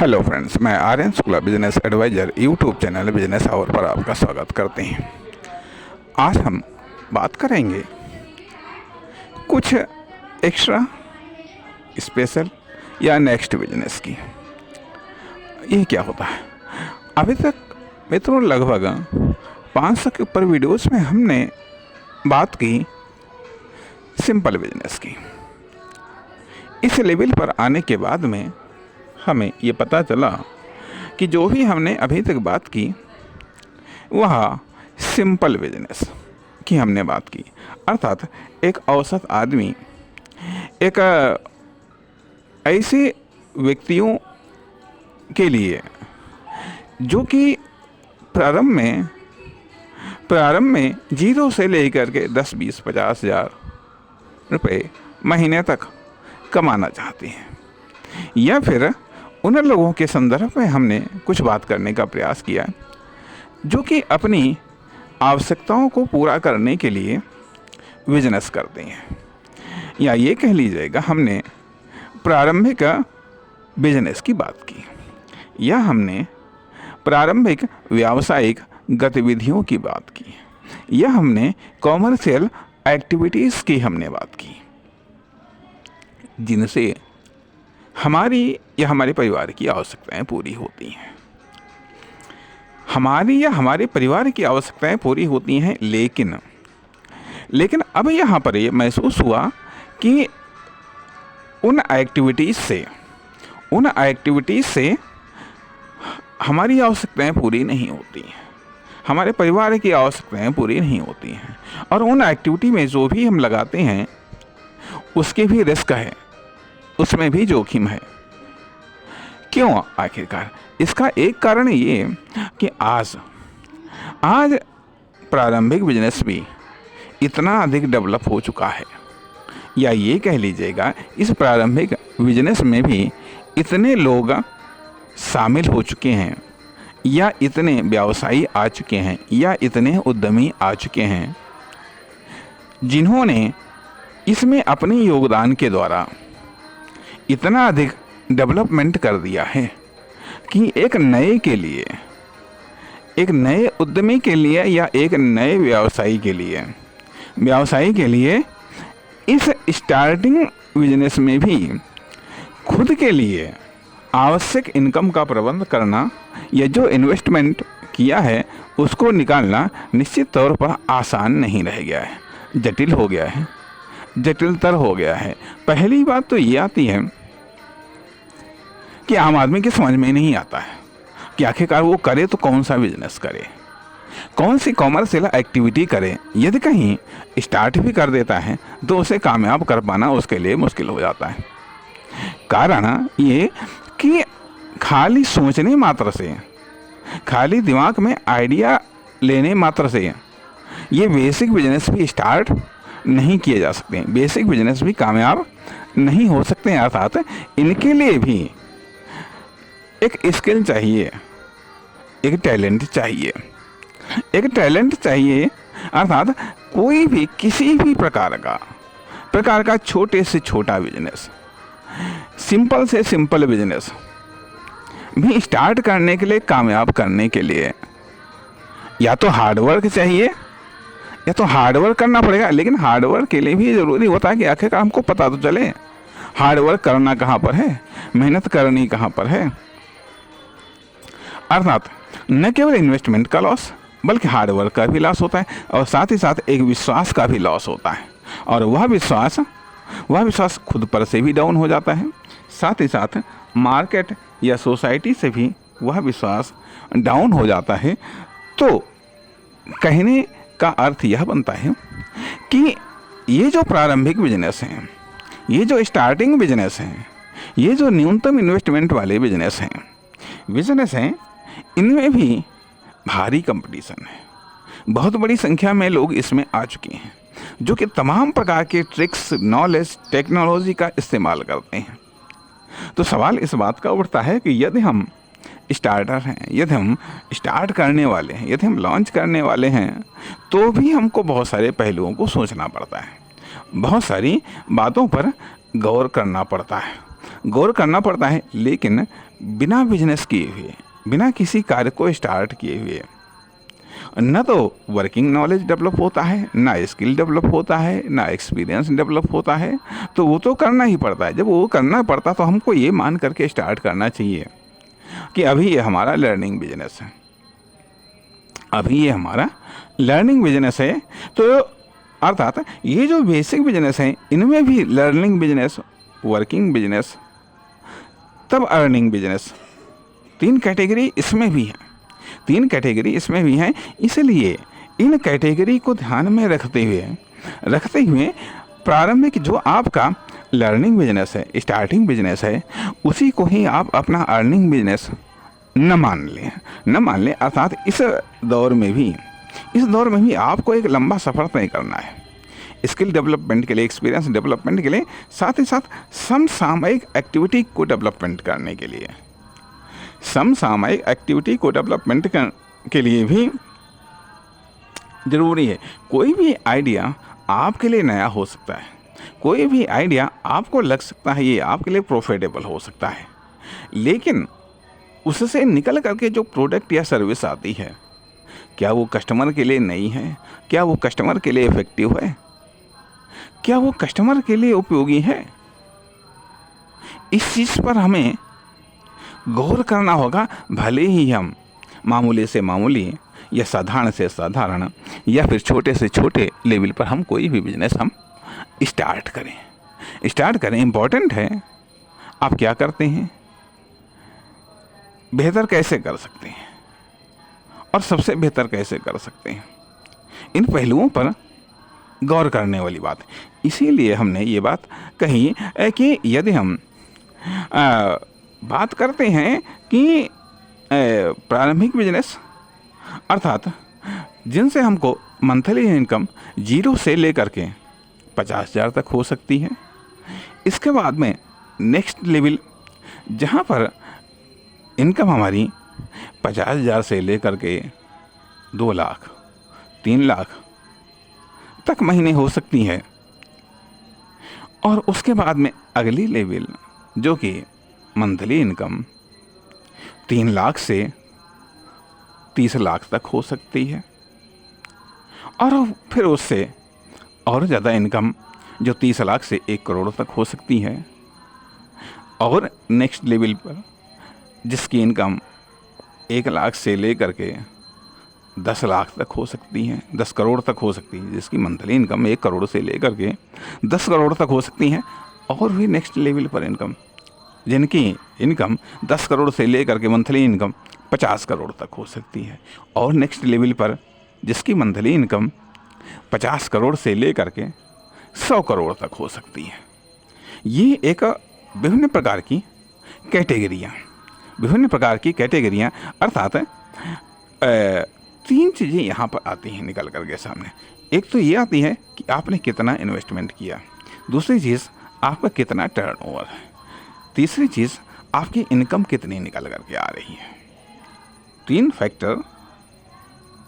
Hello friends, मैं Aryan Shukla business adviser YouTube channel business hour पर आपका स्वागत करते हैं। आज हम बात करेंगे कुछ एक्स्ट्रा स्पेशल या नेक्स्ट बिजनेस की। ये क्या होता है? अभी तक मित्रों लगभग 500 के ऊपर वीडियोस में हमने बात की सिंपल बिजनेस की। इस लेवल पर आने के बाद में हमें ये पता चला कि जो भी हमने अभी तक बात की वह सिंपल बिजनेस की हमने बात की, अर्थात एक औसत आदमी, एक ऐसे व्यक्तियों के लिए जो कि प्रारंभ में 0 से लेकर के 10, 20, 50 हज़ार रुपये महीने तक कमाना चाहते हैं, या फिर उन लोगों के संदर्भ में हमने कुछ बात करने का प्रयास किया जो कि अपनी आवश्यकताओं को पूरा करने के लिए बिजनेस करते हैं, या ये कह लीजिएगा हमने प्रारंभिक बिजनेस की बात की, या हमने प्रारंभिक व्यावसायिक गतिविधियों की बात की, या हमने कॉमर्शियल एक्टिविटीज़ की हमने बात की, जिनसे हमारी या हमारे परिवार की आवश्यकताएं पूरी होती हैं। हमारी या हमारे परिवार की आवश्यकताएं पूरी होती हैं, लेकिन अब यहाँ पर ये महसूस हुआ कि उन एक्टिविटीज़ से हमारी आवश्यकताएं पूरी नहीं होती हैं, हमारे परिवार की आवश्यकताएं पूरी नहीं होती हैं, और उन एक्टिविटी में जो भी हम लगाते हैं उसके भी रिस्क है, उसमें भी जोखिम है। क्यों? आखिरकार इसका एक कारण ये कि आज प्रारंभिक बिजनेस भी इतना अधिक डेवलप हो चुका है, या ये कह लीजिएगा इस प्रारंभिक बिजनेस में भी इतने लोग शामिल हो चुके हैं, या इतने व्यवसायी आ चुके हैं, या इतने उद्यमी आ चुके हैं जिन्होंने इसमें अपने योगदान के द्वारा इतना अधिक डेवलपमेंट कर दिया है कि एक नए उद्यमी के लिए या एक नए व्यवसायी के लिए इस स्टार्टिंग बिजनेस में भी खुद के लिए आवश्यक इनकम का प्रबंध करना, या जो इन्वेस्टमेंट किया है उसको निकालना निश्चित तौर पर आसान नहीं रह गया है, जटिल हो गया है, जटिलतर हो गया है। पहली बात तो ये आती है कि आम आदमी के समझ में नहीं आता है कि आखिरकार वो करे तो कौन सा बिजनेस करे, कौन सी कॉमर्शियल एक्टिविटी करे। यदि कहीं स्टार्ट भी कर देता है तो उसे कामयाब कर पाना उसके लिए मुश्किल हो जाता है। कारण ये कि खाली सोचने मात्र से, खाली दिमाग में आइडिया लेने मात्र से ये बेसिक बिजनेस भी स्टार्ट नहीं किए जा सकते, बेसिक बिजनेस भी कामयाब नहीं हो सकते। अर्थात इनके लिए भी एक स्किल चाहिए, एक टैलेंट चाहिए, अर्थात कोई भी किसी भी प्रकार का छोटे से छोटा बिजनेस, सिंपल से सिंपल बिजनेस भी स्टार्ट करने के लिए, कामयाब करने के लिए या तो हार्डवर्क चाहिए, या तो हार्डवर्क करना पड़ेगा। लेकिन हार्डवर्क के लिए भी ज़रूरी होता है कि आखिरकार हमको पता तो चले हार्डवर्क करना कहाँ पर है, मेहनत करनी कहाँ पर है। अर्थात न केवल इन्वेस्टमेंट का लॉस बल्कि हार्डवर्क का भी लॉस होता है, और साथ ही साथ एक विश्वास का भी लॉस होता है, और वह विश्वास खुद पर से भी डाउन हो जाता है, साथ ही साथ मार्केट या सोसाइटी से भी वह विश्वास डाउन हो जाता है। तो कहने का अर्थ यह बनता है कि ये जो प्रारंभिक बिजनेस हैं, ये जो स्टार्टिंग बिजनेस हैं, ये जो न्यूनतम इन्वेस्टमेंट वाले बिजनेस हैं, इनमें भी भारी कंपटीशन है। बहुत बड़ी संख्या में लोग इसमें आ चुके हैं जो कि तमाम प्रकार के ट्रिक्स, नॉलेज, टेक्नोलॉजी का इस्तेमाल करते हैं। तो सवाल इस बात का उठता है कि यदि हम स्टार्टर हैं, यदि हम स्टार्ट करने वाले हैं, यदि हम लॉन्च करने वाले हैं, तो भी हमको बहुत सारे पहलुओं को सोचना पड़ता है, बहुत सारी बातों पर गौर करना पड़ता है। लेकिन बिना बिजनेस किए हुए, बिना किसी कार्य को स्टार्ट किए हुए न तो वर्किंग नॉलेज डेवलप होता है, ना स्किल डेवलप होता है, ना एक्सपीरियंस डेवलप होता है। तो वो तो करना ही पड़ता है। जब वो करना पड़ता तो हमको ये मान करके स्टार्ट करना चाहिए कि अभी ये हमारा लर्निंग बिजनेस है, अभी ये हमारा लर्निंग बिजनेस है। तो अर्थात ये जो बेसिक बिजनेस हैं इनमें भी लर्निंग बिजनेस, वर्किंग बिजनेस, तब अर्निंग बिजनेस, 3 कैटेगरी इसमें भी है, 3 कैटेगरी इसमें भी हैं। इसलिए इन कैटेगरी को ध्यान में रखते हुए प्रारंभिक जो आपका लर्निंग बिजनेस है, स्टार्टिंग बिजनेस है, उसी को ही आप अपना अर्निंग बिजनेस न मान लें। अर्थात इस दौर में भी आपको एक लंबा सफ़र तय करना है, स्किल डेवलपमेंट के लिए, एक्सपीरियंस डेवलपमेंट के लिए, साथ ही साथ समसामयिक एक्टिविटी को डेवलपमेंट करने के लिए, समसामयिक एक्टिविटी को डेवलपमेंट के लिए भी ज़रूरी है। कोई भी आइडिया आपके लिए नया हो सकता है, कोई भी आइडिया आपको लग सकता है ये आपके लिए प्रॉफिटेबल हो सकता है, लेकिन उससे निकल करके जो प्रोडक्ट या सर्विस आती है, क्या वो कस्टमर के लिए नई है? क्या वो कस्टमर के लिए इफ़ेक्टिव है? क्या वो कस्टमर के लिए उपयोगी है? इस चीज़ पर हमें गौर करना होगा। भले ही हम मामूली से मामूली या साधारण से साधारण या फिर छोटे से छोटे लेवल पर हम कोई भी बिजनेस हम स्टार्ट करें। इम्पोर्टेंट है आप क्या करते हैं, बेहतर कैसे कर सकते हैं और सबसे बेहतर कैसे कर सकते हैं, इन पहलुओं पर गौर करने वाली बात है। इसीलिए हमने ये बात कही कि यदि हम बात करते हैं कि प्रारंभिक बिजनेस अर्थात जिनसे हमको मंथली इनकम 0 से लेकर के 50,000 तक हो सकती है, इसके बाद में नेक्स्ट लेवल जहाँ पर इनकम हमारी 50,000 से लेकर के 2 लाख 3 लाख तक महीने हो सकती है, और उसके बाद में अगली लेवल जो कि मंथली इनकम 3 लाख से 30 लाख तक हो सकती है, और फिर उससे और ज़्यादा इनकम जो 30 लाख से 1 करोड़ तक हो सकती है, और नेक्स्ट लेवल पर जिसकी इनकम 1 लाख से लेकर के 10 लाख तक हो सकती है, 10 करोड़ तक हो सकती है, जिसकी मंथली इनकम 1 करोड़ से लेकर के 10 करोड़ तक हो सकती है, और भी नेक्स्ट लेवल पर इनकम जिनकी इनकम 10 करोड़ से लेकर के मंथली इनकम 50 करोड़ तक हो सकती है, और नेक्स्ट लेवल पर जिसकी मंथली इनकम 50 करोड़ से लेकर के 100 करोड़ तक हो सकती है। ये एक विभिन्न प्रकार की कैटेगरियाँ अर्थात 3 चीज़ें यहाँ पर आती हैं निकल करके सामने। एक तो ये आती है कि आपने कितना इन्वेस्टमेंट किया, दूसरी चीज़ आपका कितना टर्नओवर है, तीसरी चीज़ आपकी इनकम कितनी निकल करके आ रही है। 3 फैक्टर,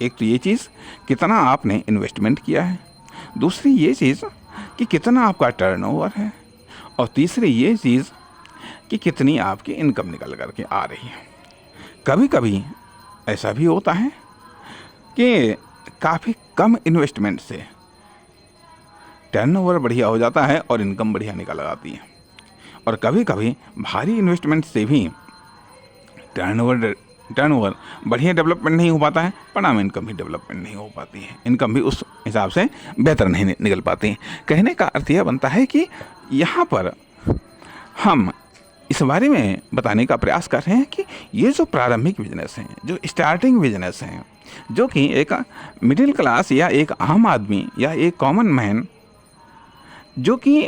एक तो ये चीज़ कितना आपने इन्वेस्टमेंट किया है, दूसरी ये चीज़ कि कितना आपका टर्नओवर है, और तीसरी ये चीज़ कि कितनी आपकी इनकम निकल करके आ रही है। कभी कभी ऐसा भी होता है कि काफ़ी कम इन्वेस्टमेंट से टर्नओवर बढ़िया हो जाता है और इनकम बढ़िया निकल आती है, और कभी कभी भारी इन्वेस्टमेंट से भी टर्नओवर बढ़िया डेवलपमेंट नहीं हो पाता है, परिणाम इनकम भी डेवलपमेंट नहीं हो पाती है, इनकम भी उस हिसाब से बेहतर नहीं निकल पाती है। कहने का अर्थ यह बनता है कि यहाँ पर हम इस बारे में बताने का प्रयास कर रहे हैं कि ये जो प्रारंभिक बिजनेस हैं, जो स्टार्टिंग बिजनेस हैं, जो कि एक मिडिल क्लास या एक आम आदमी या एक कॉमन मैन जो कि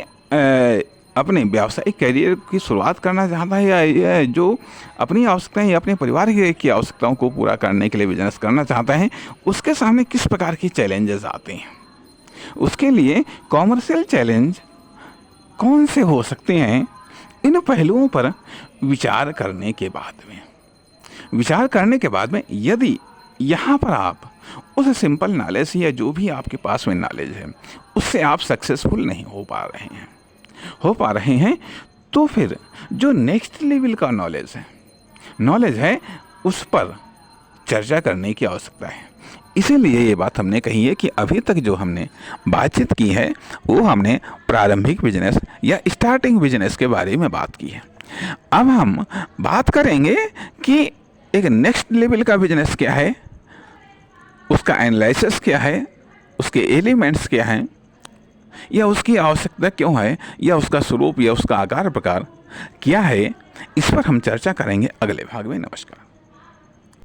अपने व्यावसायिक करियर की शुरुआत करना चाहता है, या जो अपनी आवश्यकताएं या अपने परिवार की आवश्यकताओं को पूरा करने के लिए बिजनेस करना चाहता है, उसके सामने किस प्रकार की चैलेंजेस आते हैं, उसके लिए कॉमर्शियल चैलेंज कौन से हो सकते हैं, इन पहलुओं पर विचार करने के बाद में यदि यहाँ पर आप उस सिंपल नॉलेज या जो भी आपके पास में नॉलेज है उससे आप सक्सेसफुल नहीं हो पा रहे हैं, तो फिर जो नेक्स्ट लेवल का नॉलेज है, नॉलेज है, उस पर चर्चा करने की आवश्यकता है। इसीलिए ये बात हमने कही है कि अभी तक जो हमने बातचीत की है वो हमने प्रारंभिक बिजनेस या स्टार्टिंग बिजनेस के बारे में बात की है। अब हम बात करेंगे कि एक नेक्स्ट लेवल का बिजनेस क्या है, उसका एनालिसिस क्या है, उसके एलिमेंट्स क्या हैं, या उसकी आवश्यकता क्यों है, या उसका स्वरूप या उसका आकार प्रकार क्या है। इस पर हम चर्चा करेंगे अगले भाग में। नमस्कार।